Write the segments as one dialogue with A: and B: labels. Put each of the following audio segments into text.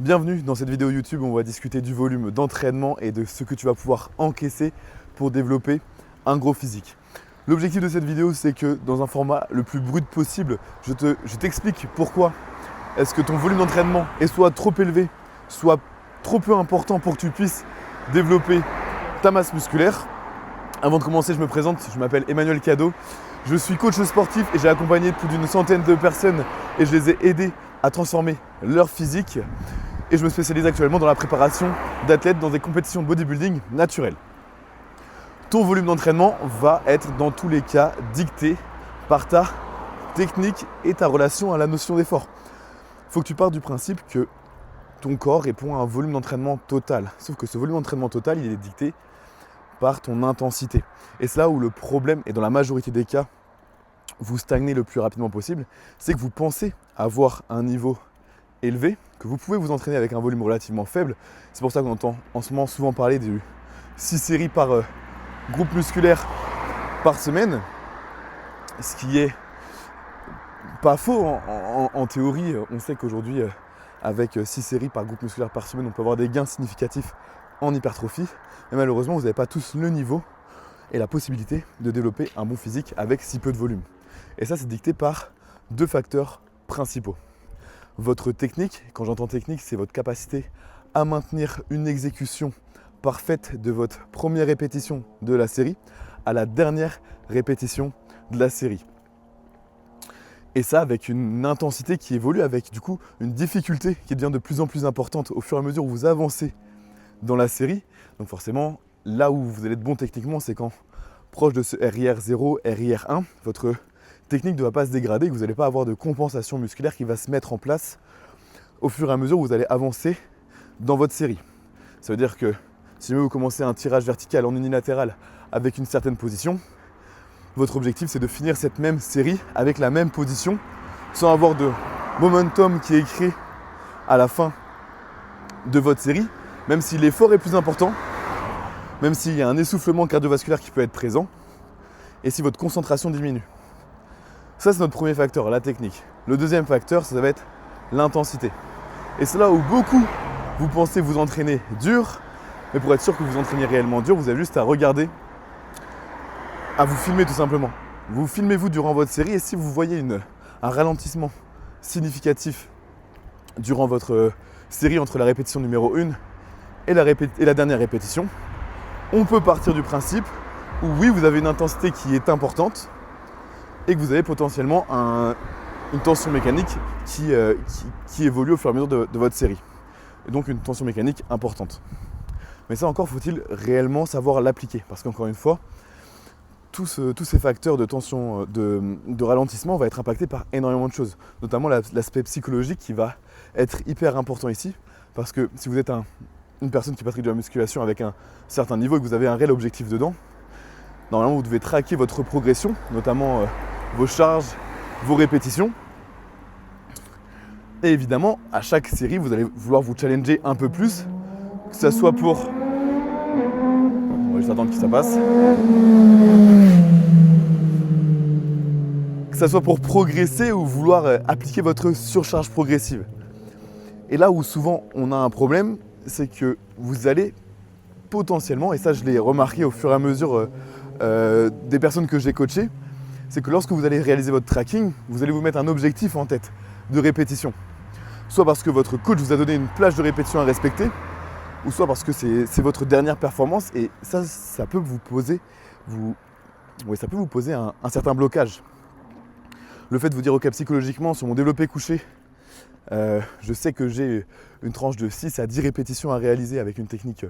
A: Bienvenue dans cette vidéo YouTube où on va discuter du volume d'entraînement et de ce que tu vas pouvoir encaisser pour développer un gros physique. L'objectif de cette vidéo, c'est que dans un format le plus brut possible, je t'explique pourquoi est-ce que ton volume d'entraînement est soit trop élevé, soit trop peu important pour que tu puisses développer ta masse musculaire. Avant de commencer, je me présente, je m'appelle Emmanuel Cadot, je suis coach sportif et j'ai accompagné plus d'une centaine de personnes et je les ai aidés à transformer leur physique. Et je me spécialise actuellement dans la préparation d'athlètes dans des compétitions de bodybuilding naturelles. Ton volume d'entraînement va être dans tous les cas dicté par ta technique et ta relation à la notion d'effort. Il faut que tu partes du principe que ton corps répond à un volume d'entraînement total. Sauf que ce volume d'entraînement total, il est dicté par ton intensité. Et c'est là où le problème, et dans la majorité des cas, vous stagnez le plus rapidement possible, c'est que vous pensez avoir un niveau élevé, que vous pouvez vous entraîner avec un volume relativement faible. C'est pour ça qu'on entend en ce moment souvent parler de 6 séries par groupe musculaire par semaine, ce qui est pas faux en théorie. On sait qu'aujourd'hui, avec 6 séries par groupe musculaire par semaine, on peut avoir des gains significatifs en hypertrophie. Mais malheureusement, vous n'avez pas tous le niveau et la possibilité de développer un bon physique avec si peu de volume. Et ça, c'est dicté par deux facteurs principaux. Votre technique, quand j'entends technique, c'est votre capacité à maintenir une exécution parfaite de votre première répétition de la série à la dernière répétition de la série. Et ça avec une intensité qui évolue, avec du coup une difficulté qui devient de plus en plus importante au fur et à mesure où vous avancez dans la série. Donc forcément, là où vous allez être bon techniquement, c'est quand proche de ce RIR 0, RIR 1, votre technique ne va pas se dégrader, que vous n'allez pas avoir de compensation musculaire qui va se mettre en place au fur et à mesure où vous allez avancer dans votre série. Ça veut dire que si vous commencez un tirage vertical en unilatéral avec une certaine position, votre objectif c'est de finir cette même série avec la même position sans avoir de momentum qui est créé à la fin de votre série, même si l'effort est plus important, même s'il y a un essoufflement cardiovasculaire qui peut être présent et si votre concentration diminue. Ça, c'est notre premier facteur, la technique. Le deuxième facteur, ça va être l'intensité. Et c'est là où beaucoup, vous pensez vous entraîner dur, mais pour être sûr que vous entraînez réellement dur, vous avez juste à regarder, à vous filmer tout simplement. Vous filmez-vous durant votre série et si vous voyez un ralentissement significatif durant votre série entre la répétition numéro 1 et la dernière répétition, on peut partir du principe où oui, vous avez une intensité qui est importante, et que vous avez potentiellement une tension mécanique qui évolue au fur et à mesure de votre série. Et donc une tension mécanique importante. Mais ça encore, faut-il réellement savoir l'appliquer. Parce qu'encore une fois, tous ces facteurs de tension, de ralentissement vont être impactés par énormément de choses. Notamment l'aspect psychologique qui va être hyper important ici. Parce que si vous êtes une personne qui pratique de la musculation avec un certain niveau et que vous avez un réel objectif dedans, normalement vous devez traquer votre progression, notamment vos charges, vos répétitions. Et évidemment, à chaque série, vous allez vouloir vous challenger un peu plus, que ça soit pour... On va juste attendre que ça passe. Que ça soit pour progresser ou vouloir appliquer votre surcharge progressive. Et là où souvent on a un problème, c'est que vous allez potentiellement, et ça je l'ai remarqué au fur et à mesure des personnes que j'ai coachées, c'est que lorsque vous allez réaliser votre tracking, vous allez vous mettre un objectif en tête de répétition. Soit parce que votre coach vous a donné une plage de répétition à respecter, ou soit parce que c'est votre dernière performance et ça peut vous poser, un certain blocage. Le fait de vous dire ok, psychologiquement sur mon développé couché, je sais que j'ai une tranche de 6 à 10 répétitions à réaliser avec une technique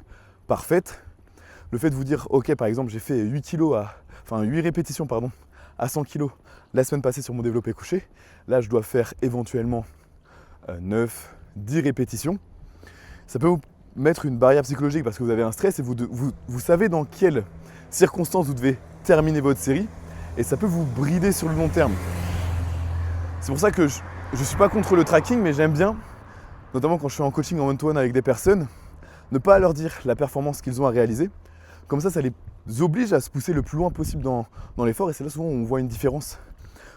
A: parfaite. Le fait de vous dire ok, par exemple j'ai fait 8 répétitions à 100 kg la semaine passée sur mon développé couché. Là, je dois faire éventuellement 9, 10 répétitions. Ça peut vous mettre une barrière psychologique parce que vous avez un stress et vous savez dans quelles circonstances vous devez terminer votre série et ça peut vous brider sur le long terme. C'est pour ça que je ne suis pas contre le tracking, mais j'aime bien, notamment quand je suis en coaching en one-to-one avec des personnes, ne pas leur dire la performance qu'ils ont à réaliser. Comme ça les oblige à se pousser le plus loin possible dans l'effort et c'est là souvent où on voit une différence.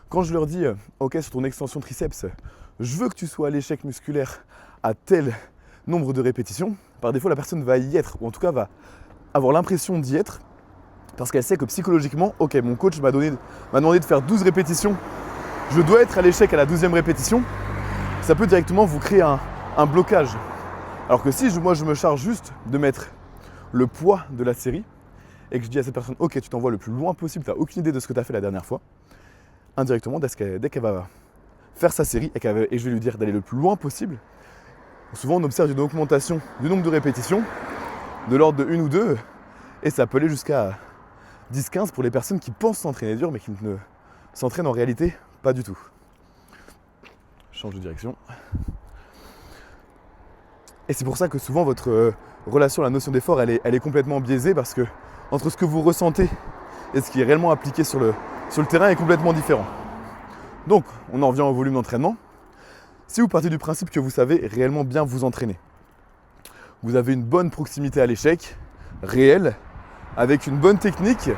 A: Quand je leur dis ok, sur ton extension triceps, je veux que tu sois à l'échec musculaire à telle nombre de répétitions, par défaut la personne va y être, ou en tout cas va avoir l'impression d'y être, parce qu'elle sait que psychologiquement, ok, mon coach m'a demandé de faire 12 répétitions, je dois être à l'échec à la 12e répétition, ça peut directement vous créer un blocage. Alors que si moi je me charge juste de mettre le poids de la série, et que je dis à cette personne, ok, tu t'envoies le plus loin possible, tu n'as aucune idée de ce que tu as fait la dernière fois, indirectement, dès qu'elle va faire sa série, et je vais lui dire d'aller le plus loin possible, souvent on observe une augmentation du nombre de répétitions, de l'ordre de 1 ou 2, et ça peut aller jusqu'à 10-15 pour les personnes qui pensent s'entraîner dur, mais qui ne s'entraînent en réalité pas du tout. Je change de direction. Et c'est pour ça que souvent votre relation à la notion d'effort, elle est complètement biaisée, parce que entre ce que vous ressentez et ce qui est réellement appliqué sur le terrain est complètement différent. Donc, on en revient au volume d'entraînement. Si vous partez du principe que vous savez réellement bien vous entraîner, vous avez une bonne proximité à l'échec, réelle, avec une bonne technique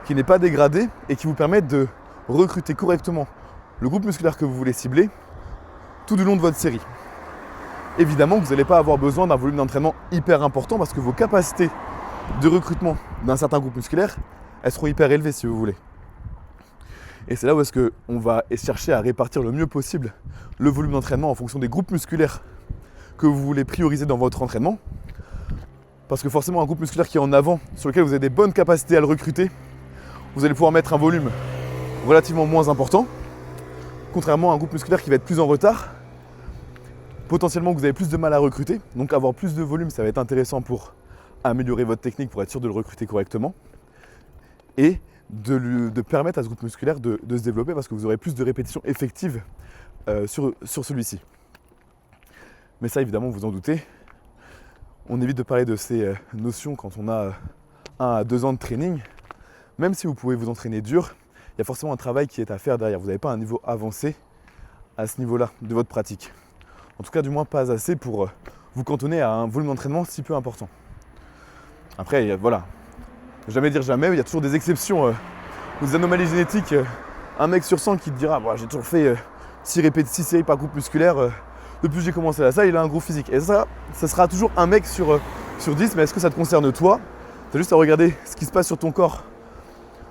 A: qui n'est pas dégradée et qui vous permet de recruter correctement le groupe musculaire que vous voulez cibler tout du long de votre série. Évidemment, vous n'allez pas avoir besoin d'un volume d'entraînement hyper important, parce que vos capacités de recrutement d'un certain groupe musculaire, elles seront hyper élevées si vous voulez. Et c'est là où est-ce qu'on va chercher à répartir le mieux possible le volume d'entraînement en fonction des groupes musculaires que vous voulez prioriser dans votre entraînement. Parce que forcément, un groupe musculaire qui est en avant, sur lequel vous avez des bonnes capacités à le recruter, vous allez pouvoir mettre un volume relativement moins important, contrairement à un groupe musculaire qui va être plus en retard, potentiellement vous avez plus de mal à recruter. Donc avoir plus de volume, ça va être intéressant pour améliorer votre technique, pour être sûr de le recruter correctement, et de permettre à ce groupe musculaire de se développer, parce que vous aurez plus de répétitions effectives sur celui-ci. Mais ça, évidemment, vous en doutez, on évite de parler de ces notions quand on a 1 à 2 ans de training. Même si vous pouvez vous entraîner dur, il y a forcément un travail qui est à faire derrière. Vous n'avez pas un niveau avancé à ce niveau-là de votre pratique. En tout cas, du moins pas assez pour vous cantonner à un volume d'entraînement si peu important. Après, voilà, jamais dire jamais, il y a toujours des exceptions ou des anomalies génétiques. Un mec sur 100 qui te dira j'ai toujours fait 6 séries par groupe musculaire, depuis que j'ai commencé la salle, il a un gros physique. Et ça sera toujours un mec sur 10, mais est-ce que ça te concerne toi? Tu as juste à regarder ce qui se passe sur ton corps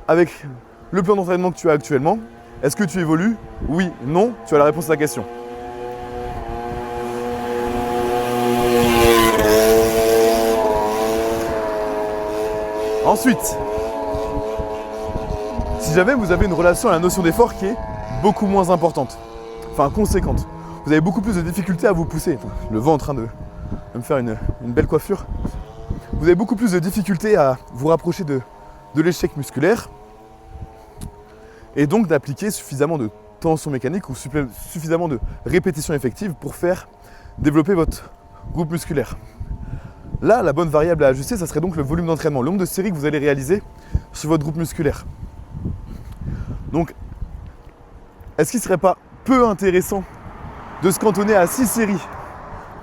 A: avec le plan d'entraînement que tu as actuellement. Est-ce que tu évolues? Oui, non, tu as la réponse à la question. Ensuite, si jamais vous avez une relation à la notion d'effort qui est beaucoup moins importante, enfin conséquente, vous avez beaucoup plus de difficultés à vous pousser. Le vent est en train de me faire une belle coiffure. Vous avez beaucoup plus de difficultés à vous rapprocher de l'échec musculaire, et donc d'appliquer suffisamment de tension mécanique ou suffisamment de répétitions effectives pour faire développer votre groupe musculaire. Là, la bonne variable à ajuster, ça serait donc le volume d'entraînement, le nombre de séries que vous allez réaliser sur votre groupe musculaire. Donc, est-ce qu'il ne serait pas peu intéressant de se cantonner à 6 séries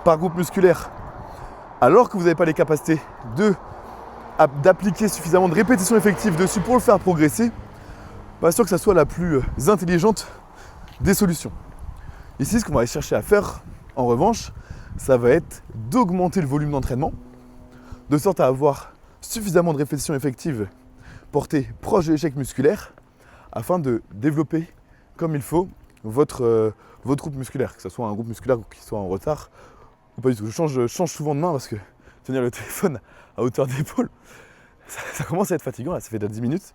A: par groupe musculaire, alors que vous n'avez pas les capacités d'appliquer suffisamment de répétitions effectives dessus pour le faire progresser? Pas sûr que ça soit la plus intelligente des solutions. Ici, ce qu'on va chercher à faire, en revanche, ça va être d'augmenter le volume d'entraînement, de sorte à avoir suffisamment de répétitions effectives portées proche de l'échec musculaire, afin de développer comme il faut votre groupe musculaire, que ce soit un groupe musculaire qui soit en retard ou pas du tout. Je change souvent de main parce que tenir le téléphone à hauteur d'épaule, ça commence à être fatigant, là, ça fait déjà 10 minutes.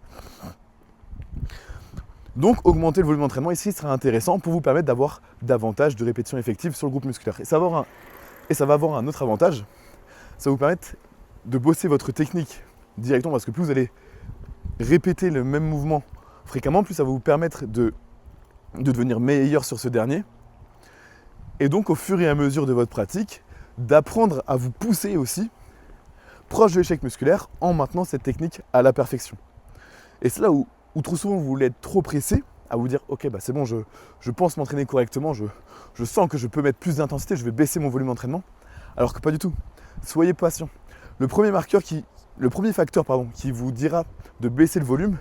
A: Donc augmenter le volume d'entraînement ici sera intéressant pour vous permettre d'avoir davantage de répétitions effectives sur le groupe musculaire. Et ça va avoir un autre avantage, ça va vous permettre de bosser votre technique directement, parce que plus vous allez répéter le même mouvement fréquemment, plus ça va vous permettre de devenir meilleur sur ce dernier. Et donc au fur et à mesure de votre pratique, d'apprendre à vous pousser aussi proche de l'échec musculaire en maintenant cette technique à la perfection. Et c'est là où trop souvent vous voulez être trop pressé à vous dire ok, c'est bon, je pense m'entraîner correctement, je sens que je peux mettre plus d'intensité, je vais baisser mon volume d'entraînement, alors que pas du tout. Soyez patient. Le premier facteur qui vous dira de baisser le volume,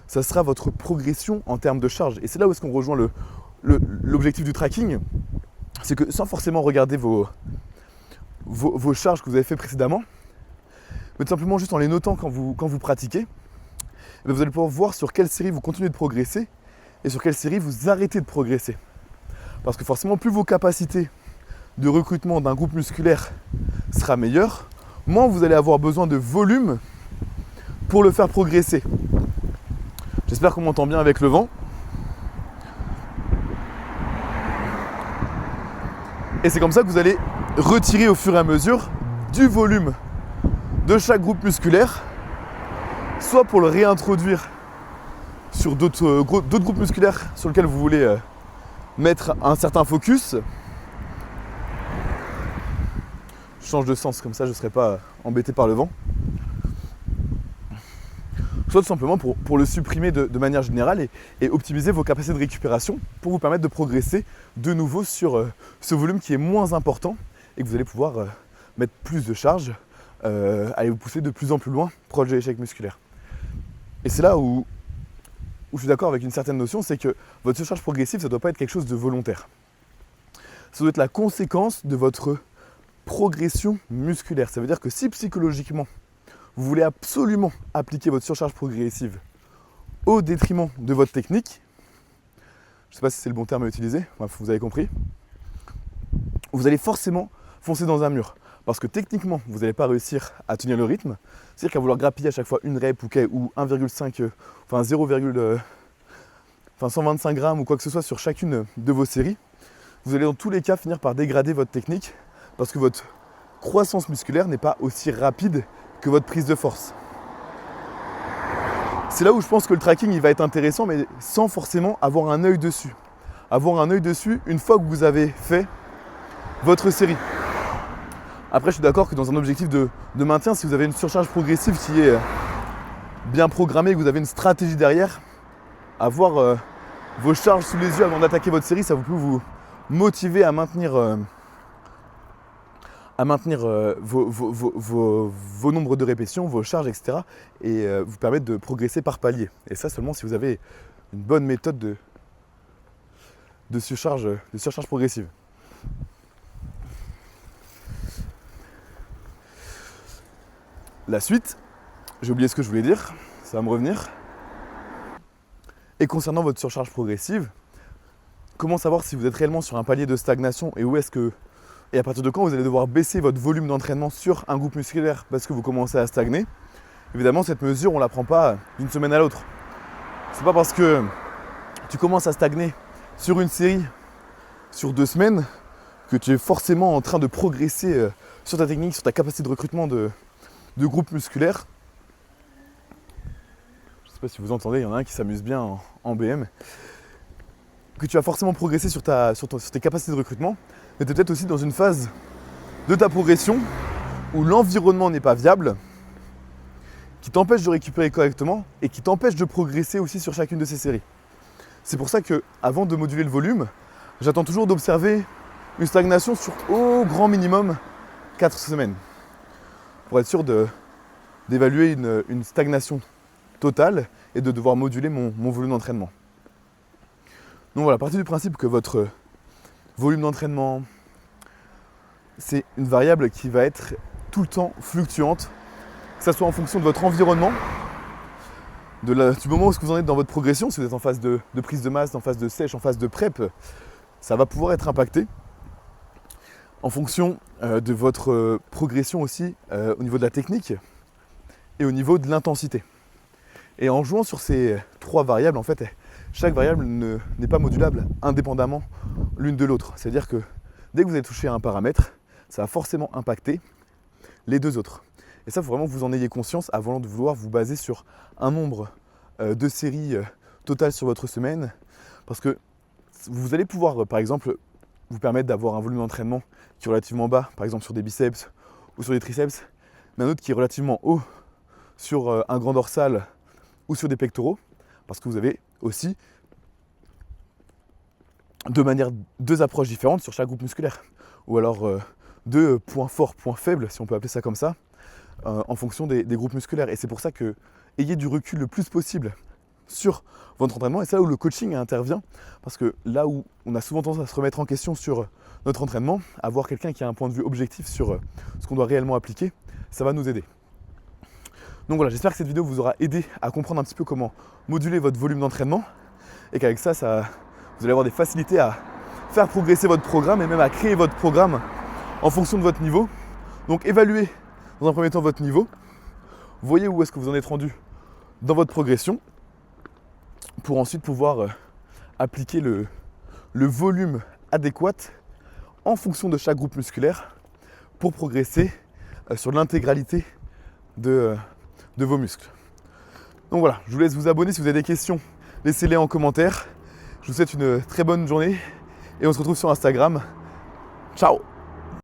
A: ça sera votre progression en termes de charge. Et c'est là où est-ce qu'on rejoint l'objectif du tracking, c'est que sans forcément regarder vos charges que vous avez fait précédemment, mais tout simplement juste en les notant quand vous pratiquez, vous allez pouvoir voir sur quelle série vous continuez de progresser et sur quelle série vous arrêtez de progresser. Parce que forcément, plus vos capacités de recrutement d'un groupe musculaire sera meilleure, moins vous allez avoir besoin de volume pour le faire progresser. J'espère qu'on m'entend bien avec le vent. Et c'est comme ça que vous allez retirer au fur et à mesure du volume de chaque groupe musculaire, soit pour le réintroduire sur d'autres groupes musculaires sur lesquels vous voulez mettre un certain focus. Je change de sens, comme ça je ne serai pas embêté par le vent. Soit tout simplement pour le supprimer de manière générale et optimiser vos capacités de récupération pour vous permettre de progresser de nouveau sur ce volume qui est moins important et que vous allez pouvoir mettre plus de charge, aller vous pousser de plus en plus loin proche de l'échec musculaire. Et c'est là où je suis d'accord avec une certaine notion, c'est que votre surcharge progressive, ça ne doit pas être quelque chose de volontaire. Ça doit être la conséquence de votre progression musculaire. Ça veut dire que si psychologiquement, vous voulez absolument appliquer votre surcharge progressive au détriment de votre technique, je ne sais pas si c'est le bon terme à utiliser, bref, vous avez compris, vous allez forcément foncer dans un mur. Parce que techniquement, vous n'allez pas réussir à tenir le rythme. C'est-à-dire qu'à vouloir grappiller à chaque fois une rep ou 1,5, enfin 125 grammes ou quoi que ce soit sur chacune de vos séries, vous allez dans tous les cas finir par dégrader votre technique parce que votre croissance musculaire n'est pas aussi rapide que votre prise de force. C'est là où je pense que le tracking il va être intéressant, mais sans forcément avoir un œil dessus. Avoir un œil dessus une fois que vous avez fait votre série. Après, je suis d'accord que dans un objectif de maintien, si vous avez une surcharge progressive qui est bien programmée, que vous avez une stratégie derrière, avoir vos charges sous les yeux avant d'attaquer votre série, ça peut vous motiver à maintenir vos nombres de répétitions, vos charges, etc. et vous permettre de progresser par palier. Et ça seulement si vous avez une bonne méthode de surcharge progressive. La suite, j'ai oublié ce que je voulais dire, ça va me revenir. Et concernant votre surcharge progressive, comment savoir si vous êtes réellement sur un palier de stagnation et à partir de quand vous allez devoir baisser votre volume d'entraînement sur un groupe musculaire parce que vous commencez à stagner. Évidemment, cette mesure, on ne la prend pas d'une semaine à l'autre. C'est pas parce que tu commences à stagner sur une série sur 2 semaines que tu es forcément en train de progresser sur ta technique, sur ta capacité de recrutement de groupe musculaire. Je ne sais pas si vous entendez, il y en a un qui s'amuse bien en BM. Que tu vas forcément progresser sur tes capacités de recrutement, mais tu es peut-être aussi dans une phase de ta progression où l'environnement n'est pas viable, qui t'empêche de récupérer correctement et qui t'empêche de progresser aussi sur chacune de ces séries. C'est pour ça qu'avant de moduler le volume, j'attends toujours d'observer une stagnation sur au grand minimum 4 semaines. Pour être sûr d'évaluer une stagnation totale et de devoir moduler mon volume d'entraînement. Donc voilà, à partir du principe que votre volume d'entraînement, c'est une variable qui va être tout le temps fluctuante, que ce soit en fonction de votre environnement, du moment où vous en êtes dans votre progression, si vous êtes en phase de prise de masse, en phase de sèche, en phase de prep, ça va pouvoir être impacté. En fonction de votre progression aussi au niveau de la technique et au niveau de l'intensité. Et en jouant sur ces 3 variables, en fait, chaque variable n'est pas modulable indépendamment l'une de l'autre. C'est-à-dire que dès que vous avez touché à un paramètre, ça va forcément impacter les 2 autres. Et ça, il faut vraiment que vous en ayez conscience avant de vouloir vous baser sur un nombre de séries totales sur votre semaine. Parce que vous allez pouvoir, par exemple, vous permettre d'avoir un volume d'entraînement qui est relativement bas, par exemple sur des biceps ou sur des triceps, mais un autre qui est relativement haut sur un grand dorsal ou sur des pectoraux, parce que vous avez aussi 2 approches différentes sur chaque groupe musculaire, ou alors 2 points forts, points faibles, si on peut appeler ça comme ça, en fonction des groupes musculaires. Et c'est pour ça que ayez du recul le plus possible sur votre entraînement, et c'est là où le coaching intervient, parce que là où on a souvent tendance à se remettre en question sur notre entraînement, avoir quelqu'un qui a un point de vue objectif sur ce qu'on doit réellement appliquer, ça va nous aider. Donc voilà, j'espère que cette vidéo vous aura aidé à comprendre un petit peu comment moduler votre volume d'entraînement et qu'avec ça, vous allez avoir des facilités à faire progresser votre programme et même à créer votre programme en fonction de votre niveau. Donc évaluez dans un premier temps votre niveau, voyez où est-ce que vous en êtes rendu dans votre progression pour ensuite pouvoir appliquer le volume adéquat en fonction de chaque groupe musculaire pour progresser sur l'intégralité de vos muscles. Donc voilà, je vous laisse vous abonner. Si vous avez des questions, laissez-les en commentaire. Je vous souhaite une très bonne journée et on se retrouve sur Instagram. Ciao!